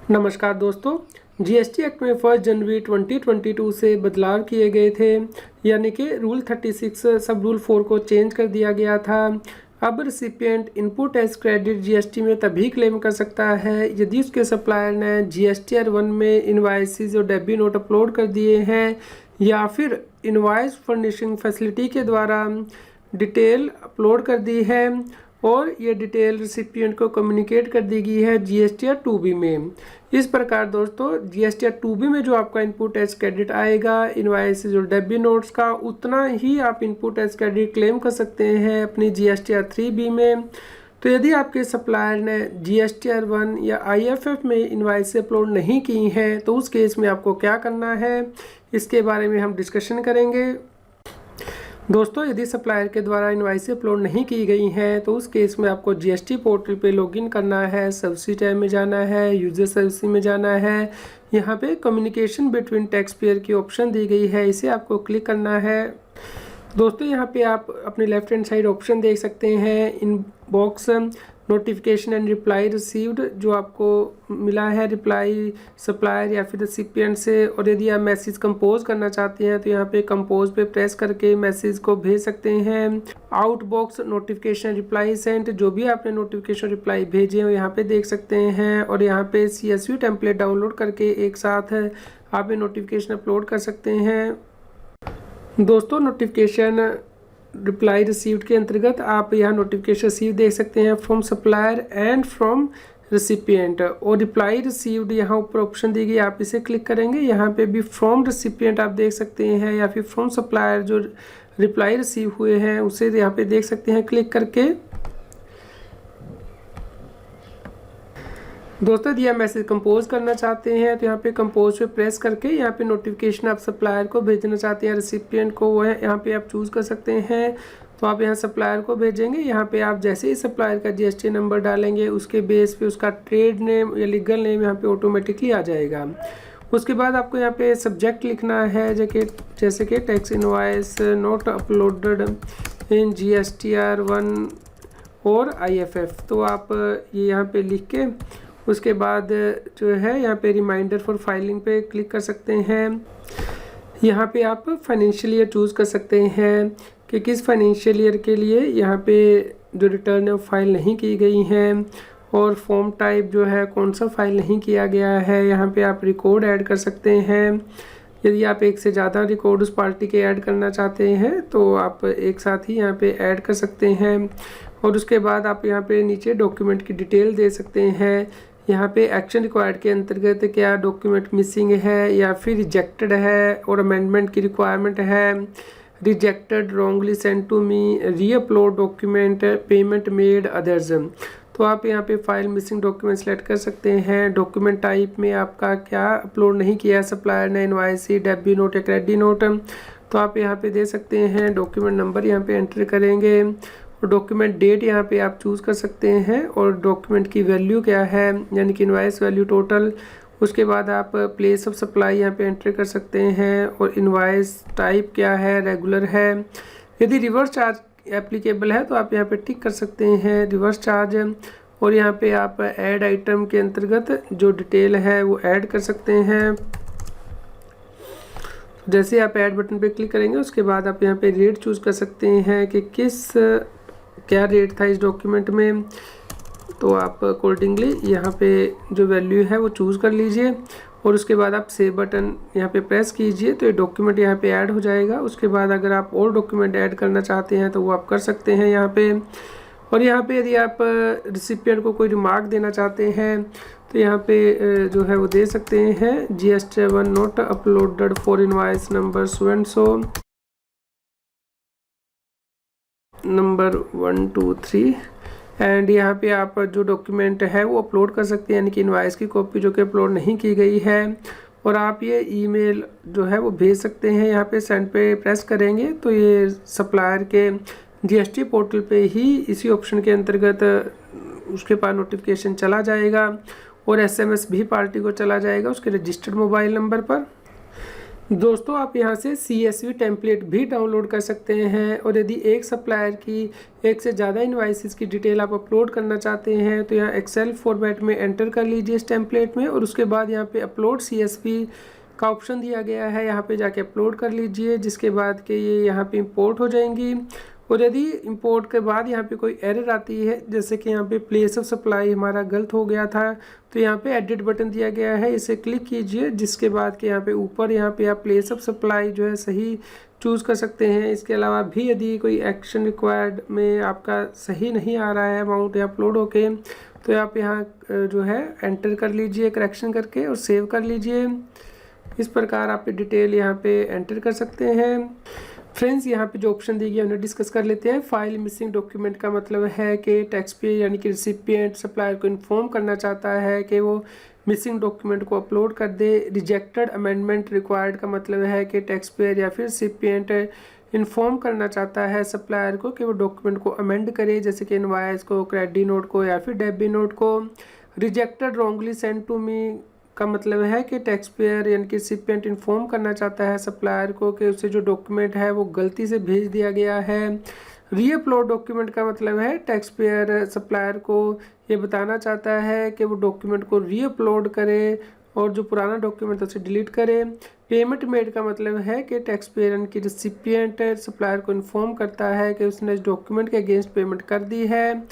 नमस्कार दोस्तों। GST act में 1 जनवरी 2022 से बदलाव किए गए थे, यानी कि रूल 36 सब रूल 4 को चेंज कर दिया गया था। अब recipient input tax credit GST में तभी क्लेम कर सकता है यदि उसके सप्लायर ने जीएसटीआर 1 में इनवाइसेस और डेबिट नोट अपलोड कर दिए हैं या फिर इनवाइस फर्निशिंग फैसिलिटी के द्वारा डिटेल अपलोड कर दी है और ये डिटेल रिसिपिएंट को कम्युनिकेट कर दी गई है जीएसटीआर 2B में। इस प्रकार दोस्तों जीएसटीआर 2B में जो आपका इनपुट टैक्स क्रेडिट आएगा इनवाइसेस और डेबिट नोट्स का, उतना ही आप इनपुट टैक्स क्रेडिट क्लेम कर सकते हैं अपनी जीएसटीआर 3B में। तो यदि आपके सप्लायर ने जीएसटीआर 1 या आईएफएफ में इनवाइस अपलोड नहीं की हैं तो उस केस में आपको क्या करना है, इसके बारे में हम डिस्कशन करेंगे। दोस्तों यदि सप्लायर के द्वारा इनवाइस अपलोड नहीं की गई हैं तो उस केस में आपको जीएसटी पोर्टल पे लॉगिन करना है, सर्विस टैब में जाना है, यूजर सर्विस में जाना है। यहाँ पे कम्युनिकेशन बिटवीन टैक्स पेयर की ऑप्शन दी गई है, इसे आपको क्लिक करना है। दोस्तों यहाँ पे आप अपने लेफ्ट हैंड साइड ऑप्शन देख सकते हैं, inbox notification and reply received, जो आपको मिला है रिप्लाई सप्लायर या फिर रिसिपिएंट से। और यदि आप मैसेज कंपोज करना चाहते हैं तो यहाँ पे कंपोज पे प्रेस करके मैसेज को भेज सकते हैं। आउटबॉक्स नोटिफिकेशन रिप्लाई सेंट, जो भी आपने नोटिफिकेशन रिप्लाई भेजे हो यहाँ पे देख सकते हैं। और यहाँ पे CSV टेम्पलेट डाउनलोड करके एक साथ आप ये नोटिफिकेशन अपलोड कर सकते हैं। दोस्तों नोटिफिकेशन रिप्लाई रिसीव्ड के अंतर्गत आप यहाँ नोटिफिकेशन रिसीव देख सकते हैं from supplier and from recipient. और रिप्लाई रिसीव्ड यहाँ ऊपर ऑप्शन दी गई, आप इसे क्लिक करेंगे। यहाँ पे भी फ्रॉम रिसिपिएंट आप देख सकते हैं या फिर फ्रॉम सप्लायर जो रिप्लाई रिसीव हुए हैं उसे यहाँ पे देख सकते हैं क्लिक करके। दोस्तों यदि आप मैसेज कंपोज करना चाहते हैं तो यहाँ पे कंपोज पे प्रेस करके यहाँ पे नोटिफिकेशन आप सप्लायर को भेजना चाहते हैं रिसिपिएंट को, वो है यहाँ पे आप चूज़ कर सकते हैं। तो आप यहाँ सप्लायर को भेजेंगे। यहाँ पे आप जैसे ही सप्लायर का जीएसटी नंबर डालेंगे उसके बेस पे उसका ट्रेड नेम या लीगल नेम यहाँ पे ऑटोमेटिकली आ जाएगा। उसके बाद आपको यहाँ पे सब्जेक्ट लिखना है जैसे कि tax invoice not uploaded in GSTR 1 और आईएफएफ। तो आप ये यहाँ पे लिख के उसके बाद जो है यहाँ पे रिमाइंडर फॉर फाइलिंग पे क्लिक कर सकते हैं। यहाँ पे आप फाइनेंशियल ईयर चूज़ कर सकते हैं कि किस फाइनेंशियल ईयर के लिए यहाँ पे जो रिटर्न है फाइल नहीं की गई हैं, और फॉर्म टाइप जो है कौन सा फाइल नहीं किया गया है। यहाँ पे आप रिकॉर्ड ऐड कर सकते हैं। यदि आप एक से ज़्यादा रिकॉर्ड उस पार्टी के ऐड करना चाहते हैं तो आप एक साथ ही यहाँ पे ऐड कर सकते हैं। और उसके बाद आप यहाँ पे नीचे डॉक्यूमेंट की डिटेल दे सकते हैं। यहाँ पे एक्शन रिक्वायर्ड के अंतर्गत क्या डॉक्यूमेंट मिसिंग है या फिर रिजेक्टेड है और अमेंडमेंट की रिक्वायरमेंट है, rejected, wrongly send to me, reupload document, payment made, others. तो आप यहाँ पे फाइल मिसिंग डॉक्यूमेंट सेलेक्ट कर सकते हैं। डॉक्यूमेंट टाइप में आपका क्या अपलोड नहीं किया सप्लायर ने, इनवॉइस, डेबिट नोट या क्रेडिट नोट, तो आप यहाँ पे दे सकते हैं। डॉक्यूमेंट नंबर यहाँ पे एंटर करेंगे और डॉक्यूमेंट डेट यहाँ पे आप चूज़ कर सकते हैं। और डॉक्यूमेंट की वैल्यू क्या है, यानी कि इनवॉइस वैल्यू टोटल। उसके बाद आप प्लेस ऑफ सप्लाई यहाँ पे एंटर कर सकते हैं। और इनवॉइस टाइप क्या है, रेगुलर है। यदि रिवर्स चार्ज एप्लीकेबल है तो आप यहाँ पे टिक कर सकते हैं रिवर्स चार्ज। और यहाँ पे आप ऐड आइटम के अंतर्गत जो डिटेल है वो ऐड कर सकते हैं। जैसे आप ऐड बटन पे क्लिक करेंगे उसके बाद आप यहाँ पे रेट चूज़ कर सकते हैं कि क्या रेट था इस डॉक्यूमेंट में। तो आप अकॉर्डिंगली यहाँ पे जो वैल्यू है वो चूज़ कर लीजिए। और उसके बाद आप सेव बटन यहाँ पे प्रेस कीजिए तो ये डॉक्यूमेंट यहाँ पे ऐड हो जाएगा। उसके बाद अगर आप और डॉक्यूमेंट ऐड करना चाहते हैं तो वो आप कर सकते हैं यहाँ पे। और यहाँ पे यदि आप रिसिपिएंट को कोई रिमार्क देना चाहते हैं तो यहाँ पे जो है वो दे सकते हैं, GST 1 not uploaded for invoice number so and so number 1 2 3। And यहाँ पे आप जो डॉक्यूमेंट है वो अपलोड कर सकते हैं, यानी कि इनवॉइस की कॉपी जो कि अपलोड नहीं की गई है। और आप ये ईमेल जो है वो भेज सकते हैं। यहाँ पे सेंड पे प्रेस करेंगे तो ये सप्लायर के जीएसटी पोर्टल पे ही इसी ऑप्शन के अंतर्गत उसके पास नोटिफिकेशन चला जाएगा और एसएमएस भी पार्टी को चला जाएगा उसके रजिस्टर्ड मोबाइल नंबर पर। दोस्तों आप यहाँ से CSV टेम्पलेट भी डाउनलोड कर सकते हैं और यदि एक सप्लायर की एक से ज़्यादा इनवाइसेस की डिटेल आप अपलोड करना चाहते हैं तो यहाँ एक्सेल फॉर्मेट में एंटर कर लीजिए इस टेम्पलेट में और उसके बाद यहाँ पे अपलोड CSV का ऑप्शन दिया गया है, यहाँ पे जाके अपलोड कर लीजिए, जिसके बाद के ये यहाँ पे इंपोर्ट हो जाएंगी। और यदि इंपोर्ट के बाद यहाँ पे कोई एरर आती है, जैसे कि यहाँ पे प्लेस ऑफ सप्लाई हमारा गलत हो गया था, तो यहाँ पे एडिट बटन दिया गया है, इसे क्लिक कीजिए, जिसके बाद के यहाँ पे ऊपर यहाँ पे आप प्लेस ऑफ सप्लाई जो है सही चूज़ कर सकते हैं। इसके अलावा भी यदि कोई एक्शन रिक्वायर्ड में आपका सही नहीं आ रहा है अमाउंट या अपलोड होके, तो आप यहाँ जो है एंटर कर लीजिए करेक्शन करके और सेव कर लीजिए। इस प्रकार आप डिटेल यहाँ पे एंटर कर सकते हैं। फ्रेंड्स यहाँ पे जो ऑप्शन दी गई है उन्हें डिस्कस कर लेते हैं। फाइल मिसिंग डॉक्यूमेंट का मतलब है कि टैक्स पेयर यानी कि रिसिपिएंट सप्लायर को इन्फॉर्म करना चाहता है कि वो मिसिंग डॉक्यूमेंट को अपलोड कर दे। रिजेक्टेड अमेंडमेंट रिक्वायर्ड का मतलब है कि टैक्स पेयर या फिर रिसिपिएंट इन्फॉर्म करना चाहता है सप्लायर को कि वो डॉक्यूमेंट को अमेंड करे, जैसे कि इनवॉइस को, क्रेडिट नोट को या फिर डेबिट नोट को। Rejected wrongly send to me का मतलब है कि टैक्स पेयर यानी कि रिसिपिएंट इन्फॉर्म करना चाहता है सप्लायर को कि उसे जो डॉक्यूमेंट है वो गलती से भेज दिया गया है। रीअपलोड डॉक्यूमेंट का मतलब है टैक्स पेयर सप्लायर को ये बताना चाहता है कि वो डॉक्यूमेंट को रीअपलोड करे और जो पुराना डॉक्यूमेंट है उसे डिलीट करे। पेमेंट मेड का मतलब है कि टैक्स पेयर यानी कि रिसिपिएंट सप्लायर को इन्फॉर्म करता है कि उसने इस डॉक्यूमेंट के अगेंस्ट पेमेंट कर दी है।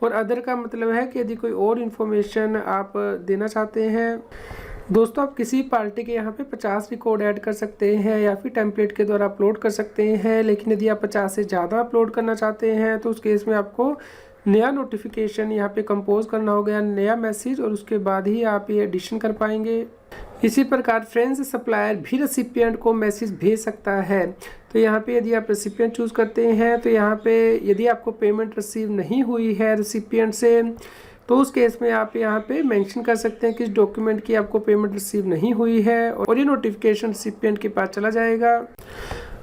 और अदर का मतलब है कि यदि कोई और इन्फॉर्मेशन आप देना चाहते हैं। दोस्तों आप किसी पार्टी के यहाँ पे 50 रिकॉर्ड ऐड कर सकते हैं या फिर टेम्पलेट के द्वारा अपलोड कर सकते हैं, लेकिन यदि आप 50 से ज़्यादा अपलोड करना चाहते हैं तो उस केस में आपको नया नोटिफिकेशन यहाँ पे कंपोज करना होगा, नया मैसेज, और उसके बाद ही आप ये एडिशन कर पाएंगे। इसी प्रकार फ्रेंड्स सप्लायर भी रेसिपिएंट को मैसेज भेज सकता है। तो यहाँ पे यदि आप रेसिपिएंट चूज़ करते हैं तो यहाँ पे यदि आपको पेमेंट रिसीव नहीं हुई है रेसिपिएंट से, तो उस केस में आप यहाँ पे मेंशन कर सकते हैं किस डॉक्यूमेंट की आपको पेमेंट रिसीव नहीं हुई है और ये नोटिफिकेशन रेसिपिएंट के पास चला जाएगा।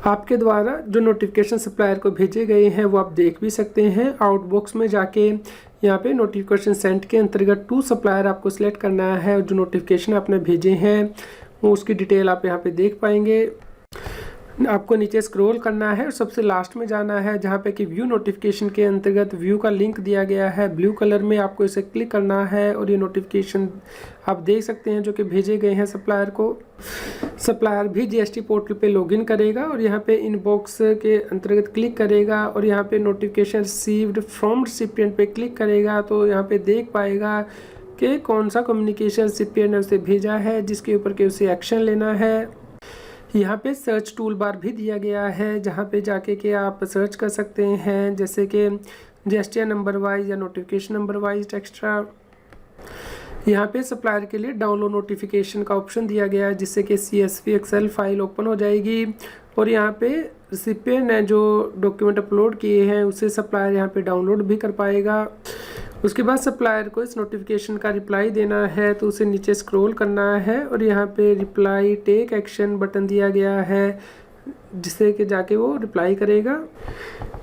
आपके द्वारा जो नोटिफिकेशन सप्लायर को भेजे गए हैं वो आप देख भी सकते हैं। आउटबॉक्स में जाके यहाँ पे नोटिफिकेशन सेंड के अंतर्गत टू सप्लायर आपको सिलेक्ट करना है और जो नोटिफिकेशन आपने भेजे हैं वो उसकी डिटेल आप यहाँ पे देख पाएंगे। आपको नीचे स्क्रॉल करना है और सबसे लास्ट में जाना है जहाँ पे कि व्यू नोटिफिकेशन के अंतर्गत व्यू का लिंक दिया गया है ब्लू कलर में, आपको इसे क्लिक करना है और ये नोटिफिकेशन आप देख सकते हैं जो कि भेजे गए हैं सप्लायर को। सप्लायर भी GST पोर्टल पे लॉगिन करेगा और यहाँ पे इनबॉक्स के अंतर्गत क्लिक करेगा और यहाँ पे नोटिफिकेशन रिसीव्ड फ्रॉम रिसिपिएंट पे क्लिक करेगा तो यहाँ पे देख पाएगा कि कौन सा कम्युनिकेशन रिसिपिएंट ने उसे भेजा है जिसके ऊपर के उसे एक्शन लेना है। यहाँ पे सर्च टूल बार भी दिया गया है जहाँ पे जाके कि आप सर्च कर सकते हैं, जैसे कि GST नंबर वाइज या नोटिफिकेशन नंबर वाइज एक्स्ट्रा। यहाँ पे सप्लायर के लिए डाउनलोड नोटिफिकेशन का ऑप्शन दिया गया है जिससे कि CSV एक्सेल फाइल ओपन हो जाएगी और यहाँ पे रिसिपिएंट ने जो डॉक्यूमेंट अपलोड किए हैं उसे सप्लायर यहाँ पे डाउनलोड भी कर पाएगा। उसके बाद सप्लायर को इस नोटिफिकेशन का रिप्लाई देना है तो उसे नीचे स्क्रॉल करना है और यहाँ पे रिप्लाई टेक एक्शन बटन दिया गया है जिससे कि जाके वो रिप्लाई करेगा।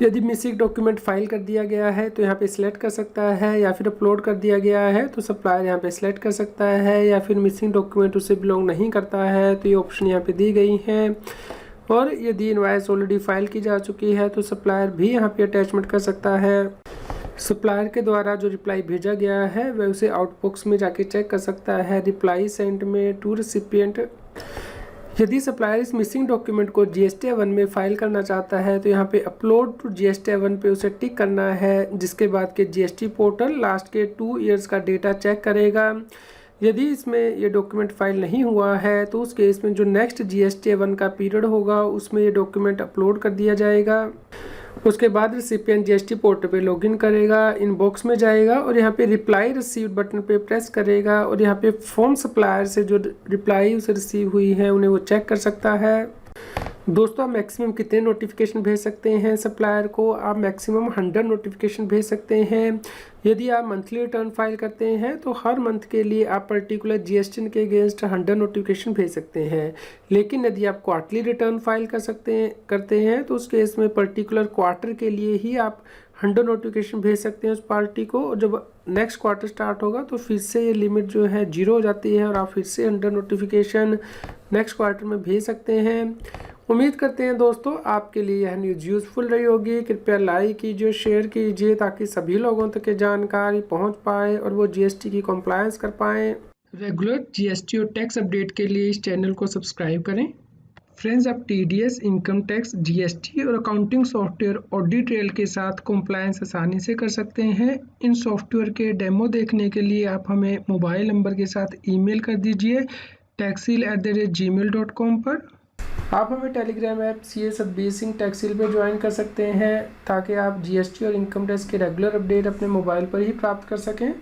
यदि मिसिंग डॉक्यूमेंट फाइल कर दिया गया है तो यहाँ पे सिलेक्ट कर सकता है या फिर अपलोड कर दिया गया है तो सप्लायर यहाँ पे सिलेक्ट कर सकता है या फिर मिसिंग डॉक्यूमेंट उसे बिलोंग नहीं करता है तो ये ऑप्शन यहाँ पे दी गई हैं। और यदि इनवॉइस ऑलरेडी फाइल की जा चुकी है तो सप्लायर भी यहाँ पे अटैचमेंट कर सकता है। सप्लायर के द्वारा जो रिप्लाई भेजा गया है वह उसे आउटबॉक्स में जाके चेक कर सकता है रिप्लाई सेंट में टू रिसिपिएंट। यदि सप्लायर इस मिसिंग डॉक्यूमेंट को GST-1 में फाइल करना चाहता है तो यहाँ पे अपलोड टू GST-1 पे उसे टिक करना है, जिसके बाद के GST पोर्टल लास्ट के 2 ईयर्स का डेटा चेक करेगा। यदि इसमें ये डॉक्यूमेंट फाइल नहीं हुआ है तो उस केस में जो नेक्स्ट GST-1 का पीरियड होगा उसमें ये डॉक्यूमेंट अपलोड कर दिया जाएगा। उसके बाद रिसिपिएंट GST पोर्टल पे लॉगिन करेगा, इनबॉक्स में जाएगा और यहाँ पे रिप्लाई रिसीव्ड बटन पे प्रेस करेगा और यहाँ पे फ्रॉम सप्लायर से जो रिप्लाई उसे रिसीव हुई है उन्हें वो चेक कर सकता है। दोस्तों आप मैक्सिमम कितने नोटिफिकेशन भेज सकते हैं सप्लायर को? आप मैक्सिमम 100 नोटिफिकेशन भेज सकते हैं। यदि आप मंथली रिटर्न फाइल करते हैं तो हर मंथ के लिए आप पर्टिकुलर GST के अगेंस्ट 100 नोटिफिकेशन भेज सकते हैं। लेकिन यदि आप क्वार्टरली रिटर्न फाइल करते हैं तो उस केस में पर्टिकुलर क्वार्टर के लिए ही आप 100 नोटिफिकेशन भेज सकते हैं उस पार्टी को। और जब नेक्स्ट क्वार्टर स्टार्ट होगा तो फिर से ये लिमिट जो है 0 हो जाती है और आप फिर से 100 नोटिफिकेशन नेक्स्ट क्वार्टर में भेज सकते हैं। उम्मीद करते हैं दोस्तों आपके लिए यह न्यूज़ यूज़फुल रही होगी। कृपया लाइक कीजिए, शेयर कीजिए ताकि सभी लोगों तक ये जानकारी पहुंच पाए और वो जीएसटी की कंप्लायंस कर पाएँ। रेगुलर जीएसटी और टैक्स अपडेट के लिए इस चैनल को सब्सक्राइब करें। फ्रेंड्स, आप टीडीएस, इनकम टैक्स, जीएसटी और अकाउंटिंग सॉफ्टवेयर ऑडिट ट्रेल के साथ कंप्लायंस आसानी से कर सकते हैं। इन सॉफ्टवेयर के डेमो देखने के लिए आप हमें मोबाइल नंबर के साथ ईमेल कर दीजिए taxil@gmail.com पर। आप हमें Telegram app CA Satbir Singh Taxil पर ज्वाइन कर सकते हैं ताकि आप जीएसटी और इनकम टैक्स के रेगुलर अपडेट अपने मोबाइल पर ही प्राप्त कर सकें।